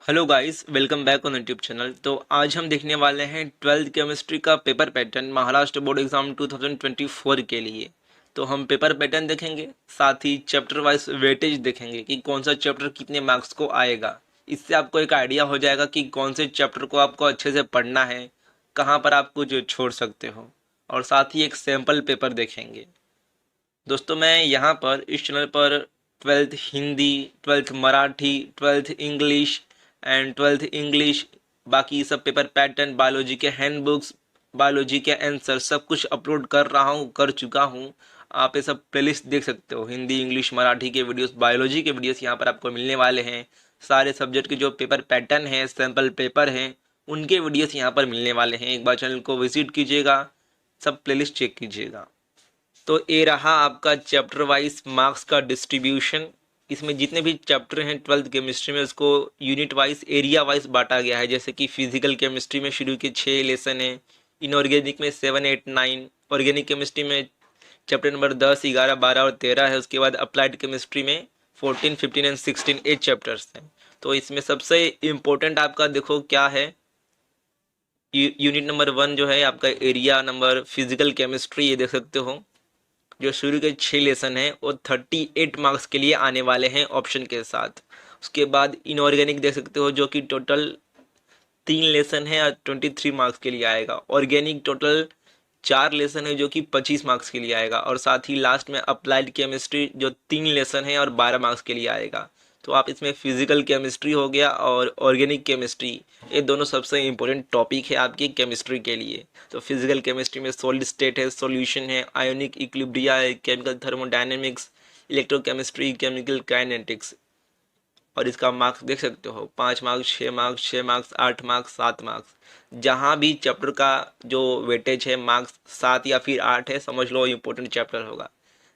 Hello guys, welcome back on YouTube channel. तो आज हम देखने वाले हैं ट्वेल्थ केमिस्ट्री का paper pattern Maharashtra board exam 2024 के लिए। तो हम पेपर पैटर्न देखेंगे, साथ ही चैप्टर वाइज वेटेज देखेंगे कि कौन सा चैप्टर कितने मार्क्स को आएगा। इससे आपको एक आइडिया हो जाएगा कि कौन से चैप्टर को आपको अच्छे से पढ़ना है, कहाँ पर आप कुछ छोड़ सकते हो, और साथ ही एक सैम्पल पेपर देखेंगे। दोस्तों, मैं यहाँ पर इस चैनल पर twelfth Hindi, twelfth Marathi, twelfth English and twelfth English, बाकी सब पेपर पैटर्न, बायोलॉजी के हैंड बुक्स, बायोलॉजी के आंसर सब कुछ अपलोड कर चुका हूँ। आप ये सब प्लेलिस्ट देख सकते हो। हिंदी, इंग्लिश, मराठी के वीडियोस, बायोलॉजी के वीडियोस यहाँ पर आपको मिलने वाले हैं। सारे सब्जेक्ट के जो पेपर पैटर्न है, सैम्पल पेपर हैं, उनके वीडियोस यहाँ पर मिलने वाले हैं। एक बार चैनल को विजिट कीजिएगा, सब प्लेलिस्ट चेक कीजिएगा। तो ये रहा आपका चैप्टर वाइज मार्क्स का डिस्ट्रीब्यूशन। इसमें जितने भी चैप्टर हैं ट्वेल्थ केमिस्ट्री में, उसको यूनिट वाइज, एरिया वाइज बांटा गया है। जैसे कि फिजिकल केमिस्ट्री में शुरू के 6 लेसन हैं, इनऑर्गेनिक में 7, 8, 9, ऑर्गेनिक केमिस्ट्री में चैप्टर नंबर 10, 11, 12 और 13 है। उसके बाद अप्लाइड केमिस्ट्री में 14, 15 एंड 16 8 चैप्टर्स हैं। तो इसमें सबसे इम्पोर्टेंट आपका देखो क्या है, यूनिट नंबर 1 जो है आपका एरिया नंबर फिजिकल केमिस्ट्री, ये देख सकते हो। जो शुरू के 6 लेसन हैं वो 38 मार्क्स के लिए आने वाले हैं ऑप्शन के साथ। उसके बाद इनऑर्गेनिक देख सकते हो, जो कि टोटल 3 लेसन है और 23 मार्क्स के लिए आएगा। ऑर्गेनिक टोटल 4 लेसन है जो कि 25 मार्क्स के लिए आएगा। और साथ ही लास्ट में अप्लाइड केमिस्ट्री जो 3 लेसन है और 12 मार्क्स के लिए आएगा। तो आप इसमें फिजिकल केमिस्ट्री हो गया और ऑर्गेनिक केमिस्ट्री, ये दोनों सबसे इम्पोर्टेंट टॉपिक है आपकी केमिस्ट्री के लिए। तो फिजिकल केमिस्ट्री में सॉलिड स्टेट है, सॉल्यूशन है, आयोनिक इक्विलिब्रिया है, chemical thermodynamics, electrochemistry, chemical kinetics. और इसका मार्क्स देख सकते हो, 5 marks, 6 marks, 6 marks, 8 marks, 7 marks. जहाँ भी चैप्टर का जो वेटेज है मार्क्स 7 या फिर 8 है, समझ लो इम्पोर्टेंट चैप्टर होगा।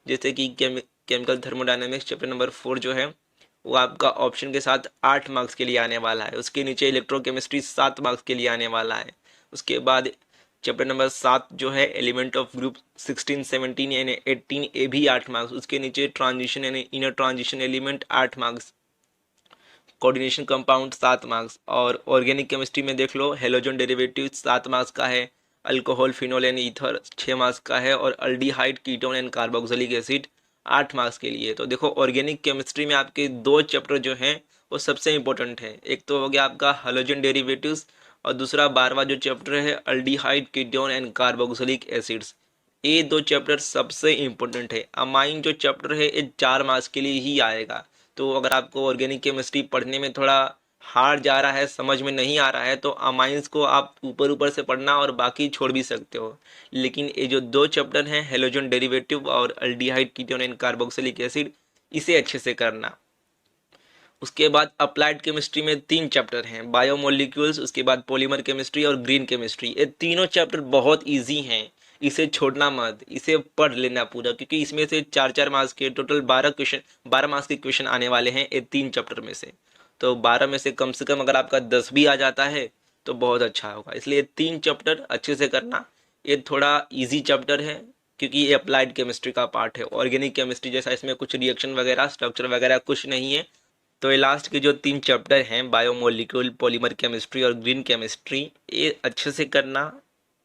जैसे कि केमिकल थर्मोडायनेमिक्स चैप्टर नंबर 4 जो है, वो आपका ऑप्शन के साथ 8 मार्क्स के लिए आने वाला है। उसके नीचे इलेक्ट्रोकेमिस्ट्री 7 मार्क्स के लिए आने वाला है। उसके बाद चैप्टर नंबर 7 जो है एलिमेंट ऑफ ग्रुप 16, 17 यानी 18, ए भी 8 मार्क्स। उसके नीचे ट्रांजिशन यानी inner transition element 8 marks, coordination compound 7 marks. और ऑर्गेनिक केमिस्ट्री में देख लो, हेलोजन डेरिवेटिव 7 मार्क्स का है, alcohol, phenol and ether 6 marks का है, और aldehyde, ketone and carboxylic acid 8 marks के लिए। तो देखो, ऑर्गेनिक केमिस्ट्री में आपके 2 चैप्टर जो हैं वो सबसे इंपॉर्टेंट है। एक तो हो गया आपका हेलोजन डेरिवेटिव्स, और दूसरा 12वां जो चैप्टर है aldehyde, ketone and carboxylic acids. ये 2 चैप्टर सबसे इम्पोर्टेंट है। अमाइन जो चैप्टर है ये 4 मार्क्स के लिए ही आएगा। तो अगर आपको ऑर्गेनिक केमिस्ट्री पढ़ने में थोड़ा हार्ड जा रहा है, समझ में नहीं आ रहा है, तो अमाइंस को आप ऊपर ऊपर से पढ़ना और बाकी छोड़ भी सकते हो। लेकिन ये जो 2 चैप्टर हैं, हेलोजन डेरिवेटिव और aldehyde, ketone and carboxylic acid, इसे अच्छे से करना। उसके बाद अप्लाइड केमिस्ट्री में 3 चैप्टर हैं, बायोमोलिक्यूल्स, उसके बाद पॉलीमर केमिस्ट्री और ग्रीन केमिस्ट्री। ये तीनों चैप्टर बहुत इजी हैं, इसे छोड़ना मत, इसे पढ़ लेना पूरा, क्योंकि इसमें से 4-4 मार्क्स के टोटल 12 मार्क्स के क्वेश्चन आने वाले हैं ये 3 चैप्टर में से। तो 12 में से कम अगर आपका 10 भी आ जाता है तो बहुत अच्छा होगा। इसलिए 3 चैप्टर अच्छे से करना। ये थोड़ा ईजी चैप्टर है क्योंकि ये अप्लाइड केमिस्ट्री का पार्ट है। ऑर्गेनिक केमिस्ट्री जैसा इसमें कुछ रिएक्शन वगैरह, स्ट्रक्चर वगैरह कुछ नहीं है। तो ये लास्ट के जो 3 चैप्टर हैं, बायोमोलिक्यूल, पॉलीमर केमिस्ट्री और ग्रीन केमिस्ट्री, ये अच्छे से करना,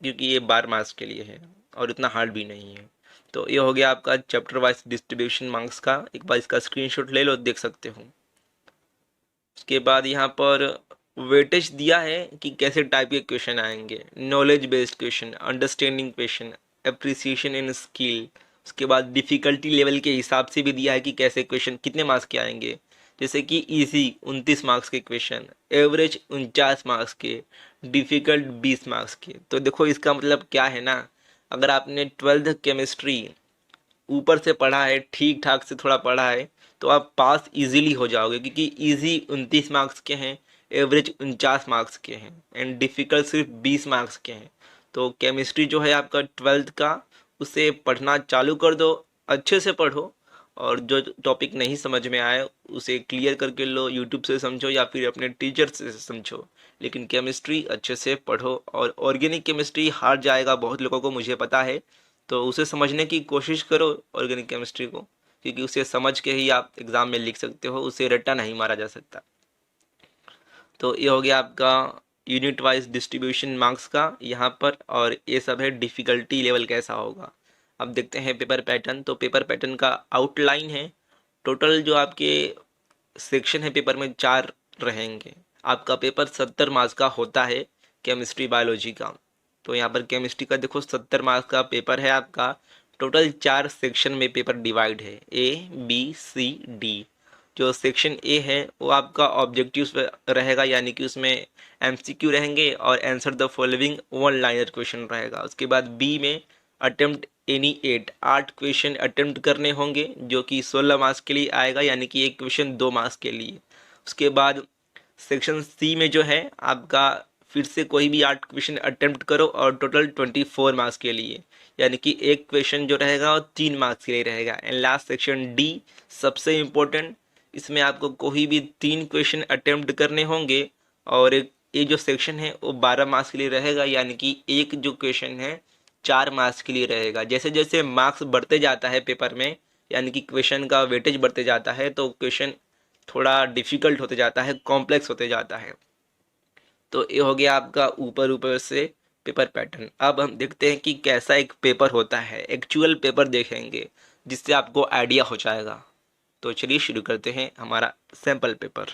क्योंकि ये 12 मार्क्स के लिए है और इतना हार्ड भी नहीं है। तो ये हो गया आपका चैप्टर वाइज डिस्ट्रीब्यूशन मार्क्स का। एक बार इसका स्क्रीनशॉट ले लो, देख सकते हो। उसके बाद यहाँ पर वेटेज दिया है कि कैसे टाइप के क्वेश्चन आएंगे। Knowledge based question, understanding question, appreciation in skill. उसके बाद डिफ़िकल्टी लेवल के हिसाब से भी दिया है कि कैसे क्वेश्चन कितने मार्क्स के आएंगे। जैसे कि इजी 29 मार्क्स के क्वेश्चन, एवरेज 49 मार्क्स के, डिफ़िकल्ट 20 मार्क्स के। तो देखो, इसका मतलब क्या है ना, अगर आपने 12th केमिस्ट्री ऊपर से पढ़ा है, ठीक ठाक से थोड़ा पढ़ा है, तो आप पास इजीली हो जाओगे, क्योंकि इजी 29 मार्क्स के हैं, एवरेज 49 मार्क्स के हैं, एंड डिफ़िकल्ट सिर्फ 20 मार्क्स के हैं। तो केमिस्ट्री जो है आपका 12th का, उसे पढ़ना चालू कर दो, अच्छे से पढ़ो। और जो टॉपिक नहीं समझ में आए उसे क्लियर करके लो, यूट्यूब से समझो या फिर अपने टीचर से समझो। लेकिन केमिस्ट्री अच्छे से पढ़ो। और ऑर्गेनिक केमिस्ट्री हार्ड जाएगा बहुत लोगों को, मुझे पता है। तो उसे समझने की कोशिश करो ऑर्गेनिक केमिस्ट्री को, क्योंकि उसे समझ के ही आप एग्ज़ाम में लिख सकते हो, उसे रट्टा नहीं मारा जा सकता। तो ये हो गया आपका यूनिट वाइज डिस्ट्रीब्यूशन मार्क्स का यहाँ पर, और ये सब है डिफ़िकल्टी लेवल कैसा होगा। अब देखते हैं पेपर पैटर्न। तो पेपर पैटर्न का आउटलाइन है, टोटल जो आपके सेक्शन है पेपर में 4 रहेंगे। आपका पेपर 70 मार्क्स का होता है केमिस्ट्री बायोलॉजी का। तो यहाँ पर केमिस्ट्री का देखो 70 मार्क्स का पेपर है आपका। टोटल 4 सेक्शन में पेपर डिवाइड है, A B C D। जो सेक्शन ए है वो आपका ऑब्जेक्टिव्स रहेगा, यानी कि उसमें एमसीक्यू रहेंगे और answer the following one liner question रहेगा। उसके बाद बी में अटेम्प्ट एनी 8 क्वेश्चन अटेम्प्ट करने होंगे, जो कि 16 मार्क्स के लिए आएगा, यानी कि एक क्वेश्चन 2 मार्क्स के लिए। उसके बाद सेक्शन सी में जो है आपका फिर से कोई भी 8 क्वेश्चन अटेम्प्ट करो और टोटल 24 मार्क्स के लिए, यानी कि एक क्वेश्चन जो रहेगा वो 3 मार्क्स के लिए रहेगा। एंड लास्ट सेक्शन डी सबसे इम्पोर्टेंट, इसमें आपको कोई भी 3 क्वेश्चन अटेम्प्ट करने होंगे और ये जो सेक्शन है वो 12 मार्क्स के लिए रहेगा, यानी कि एक जो क्वेश्चन है 4 मार्क्स के लिए रहेगा। जैसे जैसे मार्क्स बढ़ते जाता है पेपर में, यानी कि क्वेश्चन का वेटेज बढ़ते जाता है, तो क्वेश्चन थोड़ा डिफ़िकल्ट होते जाता है, कॉम्प्लेक्स होते जाता है। तो ये हो गया आपका ऊपर ऊपर से पेपर पैटर्न। अब हम देखते हैं कि कैसा एक पेपर होता है, एक्चुअल पेपर देखेंगे जिससे आपको आइडिया हो जाएगा। तो चलिए शुरू करते हैं हमारा सैम्पल पेपर।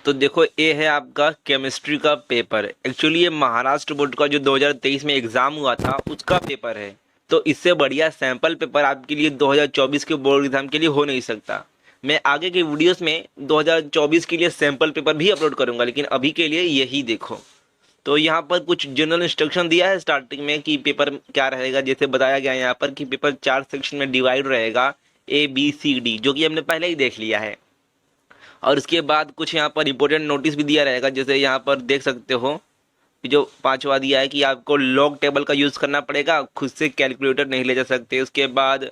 तो देखो ये है आपका केमिस्ट्री का पेपर। एक्चुअली ये महाराष्ट्र बोर्ड का जो 2023 में एग्ज़ाम हुआ था उसका पेपर है। तो इससे बढ़िया सैम्पल पेपर आपके लिए 2024 के बोर्ड एग्ज़ाम के लिए हो नहीं सकता। मैं आगे के वीडियोस में 2024 के लिए सैम्पल पेपर भी अपलोड करूंगा, लेकिन अभी के लिए यही देखो। तो यहाँ पर कुछ जनरल इंस्ट्रक्शन दिया है स्टार्टिंग में कि पेपर क्या रहेगा। जैसे बताया गया है यहाँ पर कि पेपर 4 सेक्शन में डिवाइड रहेगा, A B C D, जो कि हमने पहले ही देख लिया है। और उसके बाद कुछ यहाँ पर इंपॉर्टेंट नोटिस भी दिया रहेगा, जैसे यहाँ पर देख सकते हो जो 5वां दिया है कि आपको लॉग टेबल का यूज़ करना पड़ेगा, खुद से कैलकुलेटर नहीं ले जा सकते। उसके बाद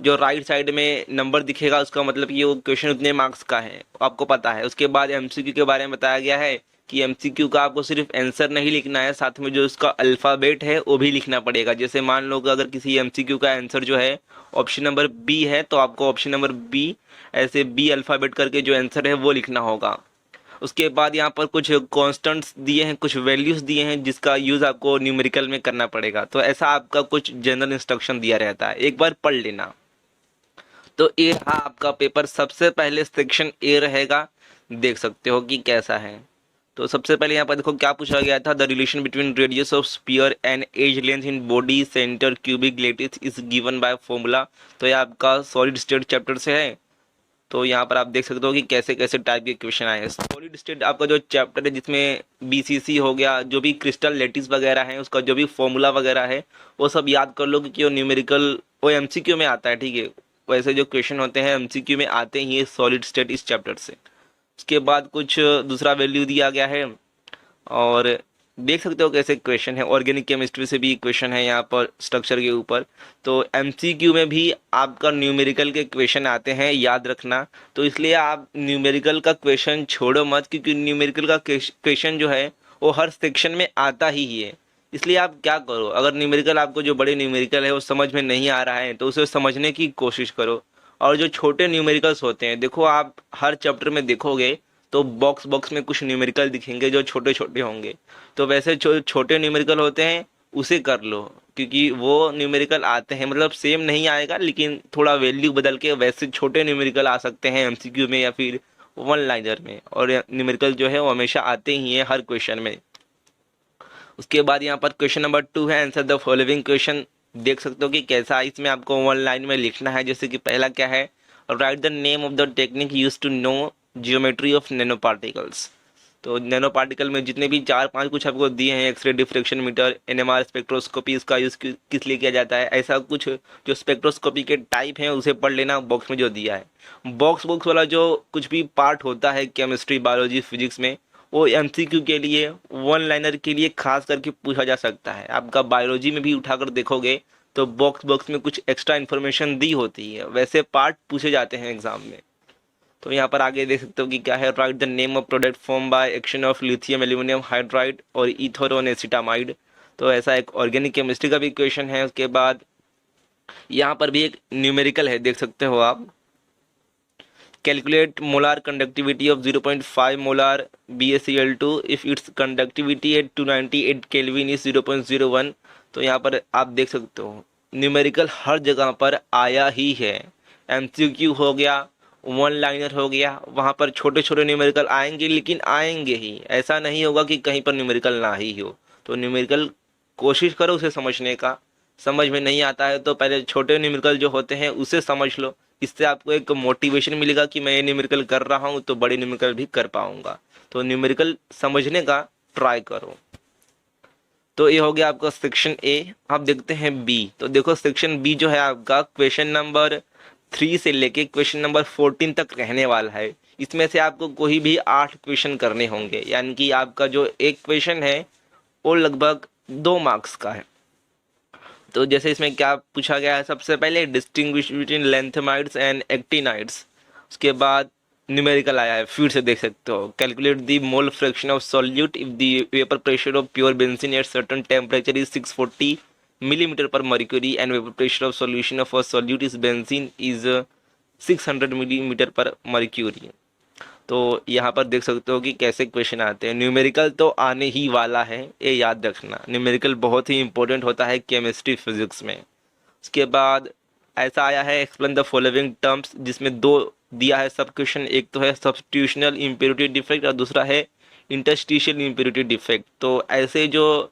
जो राइट साइड में नंबर दिखेगा उसका मतलब कि वो क्वेश्चन उतने मार्क्स का है, आपको पता है। उसके बाद एमसीक्यू के बारे में बताया गया है कि एमसीक्यू का आपको सिर्फ आंसर नहीं लिखना है, साथ में जो उसका अल्फ़ाबेट है वो भी लिखना पड़ेगा। जैसे मान लो कि अगर किसी एमसीक्यू का आंसर जो है ऑप्शन नंबर बी है, तो आपको ऑप्शन नंबर बी ऐसे बी अल्फ़ाबेट करके जो आंसर है वो लिखना होगा। उसके बाद यहाँ पर कुछ कॉन्स्टेंट्स दिए हैं, कुछ वैल्यूज़ दिए हैं जिसका यूज़ आपको न्यूमेरिकल में करना पड़ेगा। तो ऐसा आपका कुछ जनरल इंस्ट्रक्शन दिया रहता है, एक बार पढ़ लेना। तो ये रहा आपका पेपर। सबसे पहले सेक्शन ए रहेगा, देख सकते हो कि कैसा है। तो सबसे पहले यहाँ पर देखो क्या पूछा गया था, the relation between radius of sphere and edge length in body centre cubic lattice is given by formula. तो ये आपका सॉलिड स्टेट चैप्टर से है। तो यहाँ पर आप देख सकते हो कि कैसे कैसे टाइप के क्वेश्चन आए हैं। सॉलिड स्टेट आपका जो चैप्टर है जिसमें बीसीसी हो गया, जो भी क्रिस्टल लेटिस वगैरह है उसका जो भी फॉर्मूला वगैरह है वो सब याद कर लो, क्योंकि वो न्यूमेरिकल वो एमसीक्यू में आता है, ठीक है। वैसे जो क्वेश्चन होते हैं एमसीक्यू में आते ही है सॉलिड स्टेट इस चैप्टर से। उसके बाद कुछ दूसरा वैल्यू दिया गया है और देख सकते हो कैसे क्वेश्चन है। ऑर्गेनिक केमिस्ट्री से भी क्वेश्चन है यहाँ पर स्ट्रक्चर के ऊपर। तो एमसीक्यू में भी आपका न्यूमेरिकल के क्वेश्चन आते हैं, याद रखना। तो इसलिए आप न्यूमेरिकल का क्वेश्चन छोड़ो मत, क्योंकि न्यूमेरिकल का क्वेश्चन जो है वो हर सेक्शन में आता ही है। इसलिए आप क्या करो, अगर न्यूमेरिकल आपको जो बड़े न्यूमेरिकल है वो समझ में नहीं आ रहा है तो उसे समझने की कोशिश करो। और जो छोटे न्यूमेरिकल्स होते हैं, देखो आप हर चैप्टर में देखोगे तो बॉक्स बॉक्स में कुछ न्यूमेरिकल दिखेंगे जो छोटे छोटे होंगे। तो वैसे जो छोटे न्यूमेरिकल होते हैं उसे कर लो, क्योंकि वो न्यूमेरिकल आते हैं, मतलब सेम नहीं आएगा लेकिन थोड़ा वैल्यू बदल के वैसे छोटे न्यूमेरिकल आ सकते हैं एमसीक्यू में या फिर वन लाइनर में। और न्यूमेरिकल जो है वो हमेशा आते ही हैं हर क्वेश्चन में। उसके बाद यहाँ पर क्वेश्चन नंबर 2 है, आंसर द फॉलोइंग क्वेश्चन। देख सकते हो कि कैसा, इसमें आपको वन लाइन में लिखना है। जैसे कि पहला क्या है, write the name of the technique use to know geometry of nano particles. तो नैनो पार्टिकल में जितने भी 4-5 कुछ आपको दिए हैं, X ray diffraction meter, NMR spectroscopy, इसका यूज़ किस लिए किया जाता है, ऐसा कुछ जो स्पेक्ट्रोस्कोपी के टाइप हैं उसे पढ़ लेना बॉक्स में जो दिया है। बॉक्स वाला जो कुछ भी पार्ट होता है केमिस्ट्री बायोलॉजी फिजिक्स में, वो एमसीक्यू के लिए वन लाइनर के लिए खास करके पूछा जा सकता है। आपका बायोलॉजी में भी उठाकर देखोगे तो बॉक्स में कुछ एक्स्ट्रा इन्फॉर्मेशन दी होती है, वैसे पार्ट पूछे जाते हैं एग्जाम में। तो यहाँ पर आगे देख सकते हो कि क्या है, write the name of product form by action of lithium aluminium hydride और ईथर ऑन एसिटामाइड। तो ऐसा एक ऑर्गेनिक केमिस्ट्री का भी क्वेश्चन है। उसके बाद यहाँ पर भी एक न्यूमेरिकल है, देख सकते हो आप Calculate molar conductivity of 0.5 molar BaCl2 if its conductivity at 298 Kelvin is 0.01। तो यहाँ पर आप देख सकते हो न्यूमेरिकल हर जगह पर आया ही है। एमसीक्यू हो गया, वन लाइनर हो गया, वहाँ पर छोटे छोटे न्यूमेरिकल आएंगे, लेकिन आएंगे ही, ऐसा नहीं होगा कि कहीं पर न्यूमेरिकल ना ही हो। तो न्यूमेरिकल कोशिश करो उसे समझने का। समझ में नहीं आता है तो पहले छोटे न्यूमेरिकल जो होते हैं उसे समझ लो, इससे आपको एक मोटिवेशन मिलेगा कि मैं ये न्यूमेरिकल कर रहा हूँ तो बड़े न्यूमेरिकल भी कर पाऊंगा। तो न्यूमेरिकल समझने का ट्राई करो। तो ये हो गया आपका सेक्शन ए। आप देखते हैं बी। तो देखो सेक्शन बी जो है आपका क्वेश्चन नंबर 3 से लेके क्वेश्चन नंबर 14 तक रहने वाला है। इसमें से आपको कोई भी 8 क्वेश्चन करने होंगे, यानी कि आपका जो एक क्वेश्चन है वो लगभग 2 मार्क्स का है। तो जैसे इसमें क्या पूछा गया है, सबसे पहले डिस्टिंग्विश बिटवीन लेंथेमाइड्स एंड एक्टिनाइड्स। उसके बाद न्यूमेरिकल आया है, फिर से देख सकते हो। Calculate the mole fraction of solute if the vapour pressure of pure benzene at certain temperature is 640 millimetre per mercury and vapour pressure of solution of a solute is benzene is 600 millimetre per mercury. तो यहाँ पर देख सकते हो कि कैसे question आते हैं। न्यूमेरिकल तो आने ही वाला है, ये याद रखना। न्यूमेरिकल बहुत ही इंपॉर्टेंट होता है केमिस्ट्री फिजिक्स में। उसके बाद ऐसा आया है एक्सप्लेन द फॉलोइंग टर्म्स, जिसमें 2 दिया है सब क्वेश्चन। एक तो है सब्स्टिट्यूशनल इम्प्योरिटी डिफेक्ट और दूसरा है इंटरस्टिशियल इम्प्योरिटी डिफेक्ट। तो ऐसे जो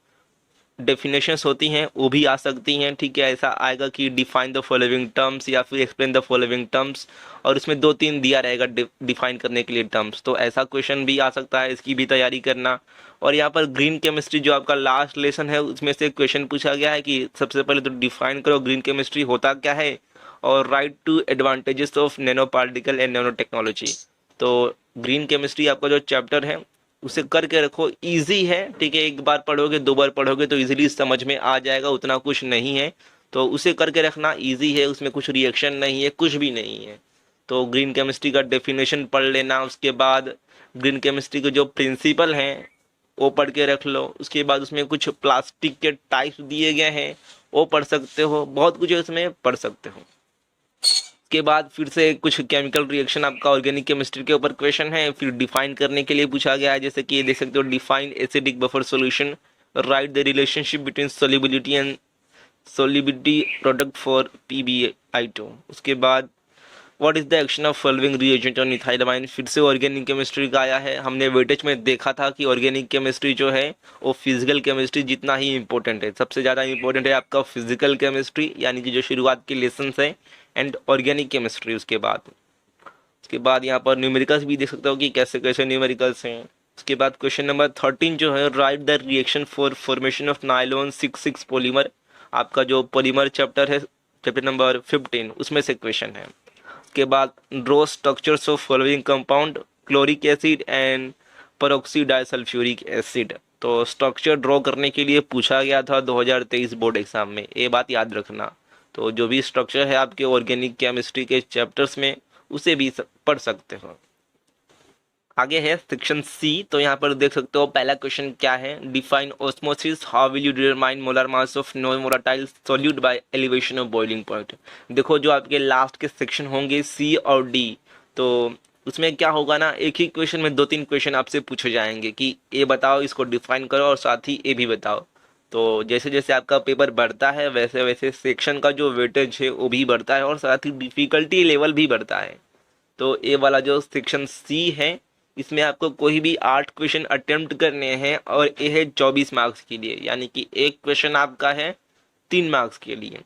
डेफिनेशंस होती हैं वो भी आ सकती हैं, ठीक है। ऐसा आएगा कि डिफाइन द फॉलोइंग टर्म्स या फिर एक्सप्लेन द फॉलोइंग टर्म्स, और इसमें 2-3 दिया रहेगा डिफाइन करने के लिए टर्म्स। तो ऐसा क्वेश्चन भी आ सकता है, इसकी भी तैयारी करना। और यहाँ पर ग्रीन केमिस्ट्री जो आपका लास्ट लेसन है उसमें से क्वेश्चन पूछा गया है कि सबसे पहले तो डिफाइन करो ग्रीन केमिस्ट्री होता क्या है, और write two advantages of nano particle and nano technology. तो ग्रीन केमिस्ट्री आपका जो चैप्टर है उसे करके रखो, इजी है, ठीक है। एक बार पढ़ोगे 2 बार पढ़ोगे तो इजीली समझ में आ जाएगा, उतना कुछ नहीं है। तो उसे करके रखना, इजी है, उसमें कुछ रिएक्शन नहीं है, कुछ भी नहीं है। तो ग्रीन केमिस्ट्री का डेफिनेशन पढ़ लेना। उसके बाद ग्रीन केमिस्ट्री के जो प्रिंसिपल हैं वो पढ़ के रख लो। उसके बाद उसमें कुछ प्लास्टिक के टाइप्स दिए गए हैं वो पढ़ सकते हो, बहुत कुछ उसमें पढ़ सकते हो। के बाद फिर से कुछ केमिकल रिएक्शन आपका ऑर्गेनिक केमिस्ट्री के ऊपर क्वेश्चन है, फिर डिफाइन करने के लिए पूछा गया है। जैसे कि ये देख सकते हो, define acidic buffer solution, write the relationship between solubility and solubility product for PbI2। उसके बाद what is the action of following reagent on ethylamine, फिर से ऑर्गेनिक केमिस्ट्री का आया है। हमने वेटेज में देखा था कि ऑर्गेनिक केमिस्ट्री जो है वो फिजिकल केमिस्ट्री जितना ही इंपॉर्टेंट है। सबसे ज़्यादा इंपॉर्टेंट है आपका फिजिकल केमिस्ट्री, यानी कि जो शुरुआत के लेसन है, एंड ऑर्गेनिक केमिस्ट्री। उसके बाद यहाँ पर न्यूमेरिकल्स भी देख सकते हो कि कैसे कैसे न्यूमेरिकल्स हैं। उसके बाद क्वेश्चन नंबर 13 जो है, write the reaction for formation of nylon 6,6 polymer. आपका जो पॉलीमर चैप्टर है, चैप्टर नंबर 15, उसमें से क्वेश्चन है। उसके बाद draw structures of following compound, chloric acid and peroxy disulphuric acid. तो स्ट्रक्चर ड्रॉ करने के लिए पूछा गया था 2023 बोर्ड एग्जाम में, ये बात याद रखना। तो जो भी स्ट्रक्चर है आपके ऑर्गेनिक केमिस्ट्री के चैप्टर्स में उसे भी पढ़ सकते हो। आगे है सेक्शन सी। तो यहाँ पर देख सकते हो पहला क्वेश्चन क्या है, define osmosis, how will you determine molar mass of non volatile solute bye elevation of boiling point. देखो जो आपके लास्ट के सेक्शन होंगे सी और डी, तो उसमें क्या होगा ना, एक ही क्वेश्चन में 2-3 क्वेश्चन आपसे पूछे जाएंगे कि ये बताओ, इसको डिफाइन करो, और साथ ही ये भी बताओ। तो जैसे जैसे आपका पेपर बढ़ता है वैसे वैसे सेक्शन का जो वेटेज है वो भी बढ़ता है, और साथ ही डिफिकल्टी लेवल भी बढ़ता है। तो ये वाला जो सेक्शन सी है इसमें आपको कोई भी 8 क्वेश्चन अटेम्प्ट करने हैं, और ये है 24 मार्क्स के लिए, यानी कि एक क्वेश्चन आपका है 3 मार्क्स के लिए।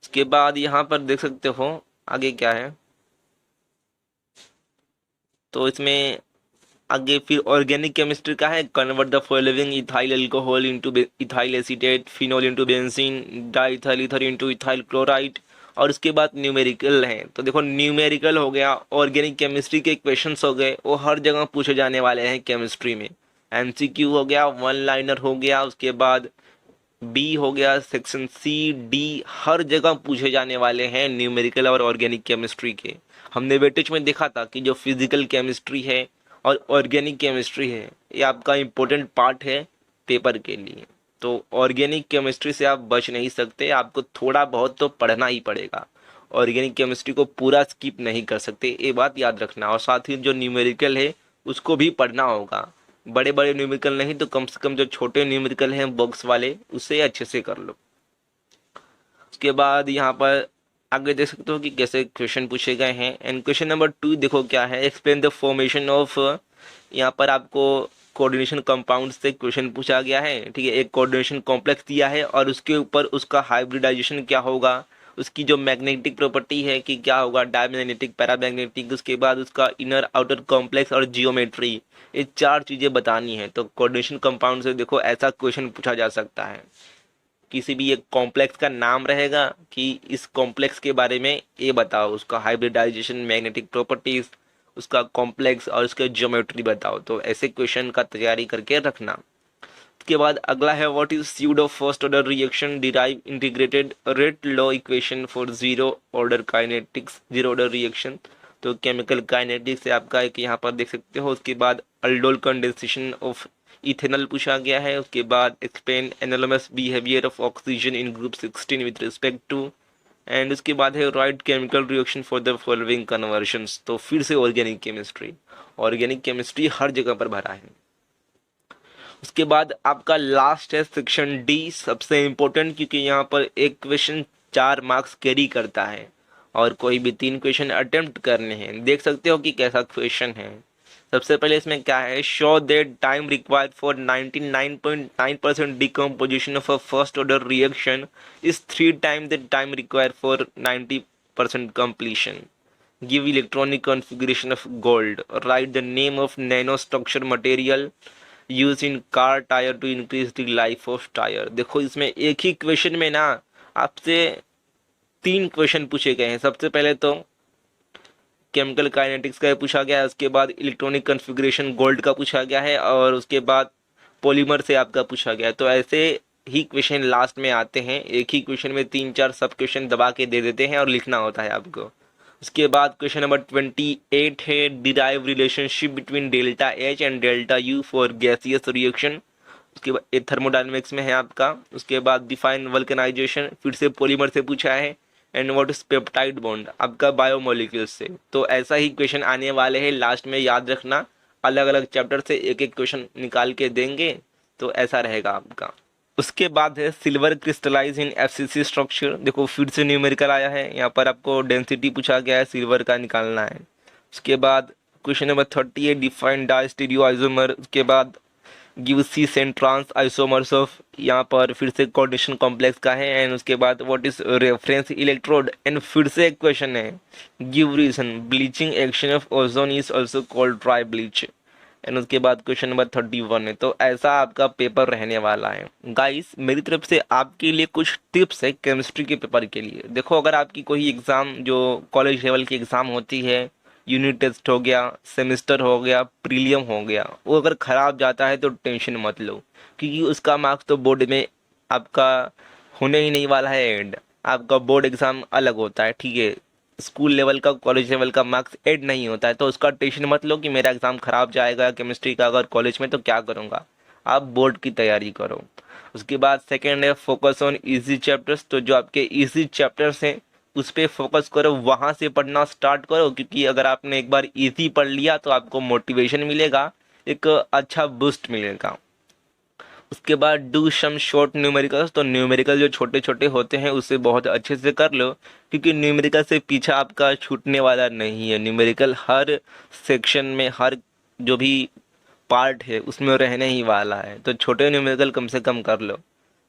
उसके बाद यहाँ पर देख सकते हो आगे क्या है। तो इसमें आगे फिर ऑर्गेनिक केमिस्ट्री का है, convert the following ethyl alcohol into ethyl acetate, phenol into benzene, diethyl ether into ethyl chloride. और उसके बाद न्यूमेरिकल है। तो देखो न्यूमेरिकल हो गया, ऑर्गेनिक केमिस्ट्री के क्वेश्चंस हो गए, वो हर जगह पूछे जाने वाले हैं केमिस्ट्री में। MCQ हो गया, वन लाइनर हो गया, उसके बाद बी हो गया, सेक्शन सी डी, हर जगह पूछे जाने वाले हैं न्यूमेरिकल और ऑर्गेनिक केमिस्ट्री के। हमने वेटेज में देखा था कि जो फिजिकल केमिस्ट्री है और ऑर्गेनिक केमिस्ट्री है ये आपका इम्पोर्टेंट पार्ट है पेपर के लिए। तो ऑर्गेनिक केमिस्ट्री से आप बच नहीं सकते, आपको थोड़ा बहुत तो पढ़ना ही पड़ेगा। ऑर्गेनिक केमिस्ट्री को पूरा स्किप नहीं कर सकते, ये बात याद रखना। और साथ ही जो न्यूमेरिकल है उसको भी पढ़ना होगा, बड़े बड़े न्यूमेरिकल नहीं तो कम से कम जो छोटे न्यूमेरिकल हैं बॉक्स वाले उसे अच्छे से कर लो। उसके बाद यहाँ पर आगे देख सकते हो कि कैसे क्वेश्चन पूछे गए हैं। एंड क्वेश्चन नंबर 2 देखो क्या है, एक्सप्लेन द फॉर्मेशन ऑफ, यहाँ पर आपको कोऑर्डिनेशन कंपाउंड से क्वेश्चन पूछा गया है, ठीक है। एक कोऑर्डिनेशन कॉम्प्लेक्स दिया है और उसके ऊपर उसका हाइब्रिडाइजेशन क्या होगा, उसकी जो मैग्नेटिक प्रॉपर्टी है कि क्या होगा, डायमैग्नेटिक, पैरामैग्नेटिक, उसके बाद उसका इनर आउटर कॉम्प्लेक्स और जियोमेट्री, ये 4 चीज़ें बतानी है। तो कोऑर्डिनेशन कंपाउंड से देखो ऐसा क्वेश्चन पूछा जा सकता है। किसी भी एक कॉम्प्लेक्स का नाम रहेगा कि इस कॉम्प्लेक्स के बारे में ये बताओ, उसका हाइब्रिडाइजेशन, मैग्नेटिक प्रॉपर्टीज, उसका कॉम्प्लेक्स और उसके ज्योमेट्री बताओ। तो ऐसे क्वेश्चन का तैयारी करके रखना। उसके बाद अगला है what is pseudo first order reaction derive integrated rate law equation for zero order kinetics, zero order reaction. तो केमिकल काइनेटिक्स से आपका एक यहाँ पर देख सकते हो। उसके बाद अल्डोल कंडेंसेशन ऑफ इथेनॉल पूछा गया है। उसके बाद explain anomalous behaviour of oxygen in group 16 with respect to. And उसके बाद है write chemical reaction for the following conversions. तो फिर से ऑर्गेनिक केमिस्ट्री, ऑर्गेनिक केमिस्ट्री हर जगह पर भरा है। उसके बाद आपका लास्ट है सेक्शन डी, सबसे इम्पोर्टेंट, क्योंकि यहाँ पर एक क्वेश्चन 4 मार्क्स कैरी करता है और कोई भी 3 क्वेश्चन अटेम्प्ट करने हैं। देख सकते हो कि कैसा क्वेश्चन है। सबसे पहले इसमें क्या है, show that time required for 99.9% decomposition of a first order reaction is 3 times the time required for 90% completion. Give electronic configuration of gold. Write the name of nanostructure material used in car tire to increase the life of tire. देखो इसमें एक ही question में ना आपसे 3 question पूछे गए हैं। सबसे पहले तो केमिकल काइनेटिक्स का पूछा गया है, उसके बाद इलेक्ट्रॉनिक कॉन्फ़िगरेशन गोल्ड का पूछा गया है और उसके बाद पॉलीमर से आपका पूछा गया है। तो ऐसे ही क्वेश्चन लास्ट में आते हैं, एक ही क्वेश्चन में 3-4 सब क्वेश्चन दबा के दे देते हैं और लिखना होता है आपको। उसके बाद क्वेश्चन नंबर 28 है derive relationship between delta H and delta U for gaseous reaction. उसके बाद थर्मोडायनेमिक्स में है आपका। उसके बाद डिफाइन वल्कनाइजेशन, फिर से पॉलीमर से पूछा है। And what is peptide bond, आपका बायोमोलिक्यूल्स से। तो ऐसा ही क्वेश्चन आने वाले हैं लास्ट में, याद रखना। अलग अलग चैप्टर से एक एक क्वेश्चन निकाल के देंगे, तो ऐसा रहेगा आपका। उसके बाद है सिल्वर क्रिस्टलाइज इन एफसीसी स्ट्रक्चर। देखो फिर से न्यूमेरिकल आया है, यहाँ पर आपको डेंसिटी पूछा गया है, सिल्वर का निकालना है। उसके बाद क्वेश्चन नंबर 30 है डिफाइन डायस्टीरियो आइसोमर। उसके बाद give cis and trans isomers of, यहाँ पर फिर से कोऑर्डिनेशन कॉम्प्लेक्स का है। एंड उसके बाद what is reference electrode. And फिर से एक क्वेश्चन है give reason bleaching action of ozone is also called dry bleach. And उसके बाद क्वेश्चन नंबर 31 है। तो ऐसा आपका पेपर रहने वाला है गाइस। मेरी तरफ से आपके लिए कुछ टिप्स है केमिस्ट्री के पेपर के लिए। देखो अगर आपकी कोई एग्ज़ाम जो कॉलेज लेवल की एग्ज़ाम होती है, यूनिट टेस्ट हो गया, सेमेस्टर हो गया, प्रीलियम हो गया, वो अगर ख़राब जाता है तो टेंशन मत लो, क्योंकि उसका मार्क्स तो बोर्ड में आपका होने ही नहीं वाला है एड। आपका बोर्ड एग्ज़ाम अलग होता है, ठीक है। स्कूल लेवल का, कॉलेज लेवल का मार्क्स ऐड नहीं होता है। तो उसका टेंशन मत लो कि मेरा एग्ज़ाम ख़राब जाएगा केमिस्ट्री का अगर कॉलेज में, तो क्या करूँगा। आप बोर्ड की तैयारी करो। उसके बाद सेकेंड है फोकस ऑन ईजी चैप्टर्स। तो जो आपके ईजी चैप्टर्स हैं उस पर फोकस करो, वहाँ से पढ़ना स्टार्ट करो, क्योंकि अगर आपने एक बार ईजी पढ़ लिया तो आपको मोटिवेशन मिलेगा, एक अच्छा बूस्ट मिलेगा। उसके बाद डू सम शॉर्ट न्यूमेरिकल्स। तो न्यूमेरिकल जो छोटे छोटे होते हैं उसे बहुत अच्छे से कर लो, क्योंकि न्यूमेरिकल से पीछा आपका छूटने वाला नहीं है। न्यूमेरिकल हर सेक्शन में, हर जो भी पार्ट है उसमें रहने ही वाला है। तो छोटे न्यूमेरिकल कम से कम कर लो।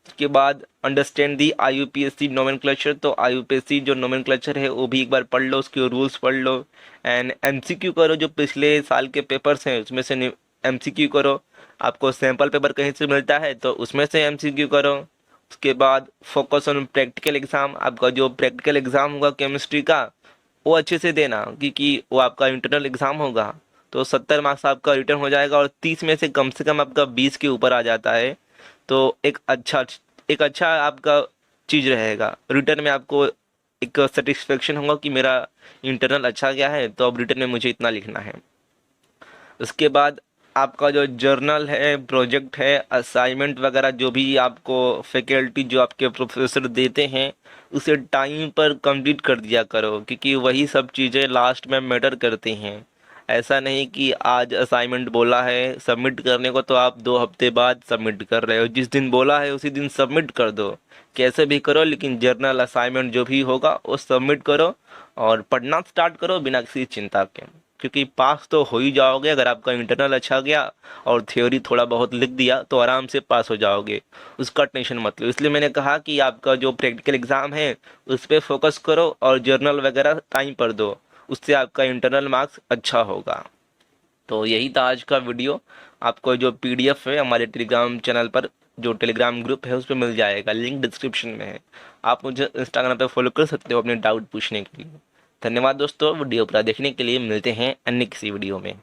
उसके बाद अंडरस्टैंड दी IUPAC नोमेनक्लेचर। तो IUPAC जो नोमेनक्लेचर है वो भी एक बार पढ़ लो, उसके रूल्स पढ़ लो। एंड MCQ करो, जो पिछले साल के पेपर्स हैं उसमें से MCQ करो। आपको सैम्पल पेपर कहीं से मिलता है तो उसमें से MCQ करो। उसके बाद फोकस ऑन प्रैक्टिकल एग्ज़ाम। आपका जो प्रैक्टिकल एग्ज़ाम होगा केमिस्ट्री का वो अच्छे से देना, क्योंकि वो आपका इंटरनल एग्ज़ाम होगा। तो 70 मार्क्स आपका रिटर्न हो जाएगा और 30 में से कम आपका 20 के ऊपर आ जाता है। तो एक अच्छा आपका चीज़ रहेगा। रिटर्न में आपको एक सेटिस्फेक्शन होगा कि मेरा इंटरनल अच्छा गया है, तो अब रिटर्न में मुझे इतना लिखना है। उसके बाद आपका जो जर्नल है, प्रोजेक्ट है, असाइनमेंट वगैरह जो भी आपको फैकल्टी जो आपके प्रोफेसर देते हैं उसे टाइम पर कंप्लीट कर दिया करो, क्योंकि वही सब चीज़ें लास्ट में मैटर करती हैं। ऐसा नहीं कि आज असाइनमेंट बोला है सबमिट करने को तो आप 2 हफ्ते बाद सबमिट कर रहे हो। जिस दिन बोला है उसी दिन सबमिट कर दो, कैसे भी करो, लेकिन जर्नल असाइनमेंट जो भी होगा वो सबमिट करो और पढ़ना स्टार्ट करो बिना किसी चिंता के, क्योंकि पास तो हो ही जाओगे। अगर आपका इंटरनल अच्छा गया और थ्योरी थोड़ा बहुत लिख दिया तो आराम से पास हो जाओगे, उसका टेंशन मत लो। इसलिए मैंने कहा कि आपका जो प्रैक्टिकल एग्ज़ाम है उस पर फोकस करो और जर्नल वगैरह टाइम पर दो, उससे आपका इंटरनल मार्क्स अच्छा होगा। तो यही था आज का वीडियो। आपको जो पीडीएफ है हमारे टेलीग्राम चैनल पर, जो टेलीग्राम ग्रुप है उस पर मिल जाएगा, लिंक डिस्क्रिप्शन में है। आप मुझे इंस्टाग्राम पे फॉलो कर सकते हो अपने डाउट पूछने के लिए। धन्यवाद दोस्तों, वीडियो पूरा देखने के लिए। मिलते हैं अन्य किसी वीडियो में।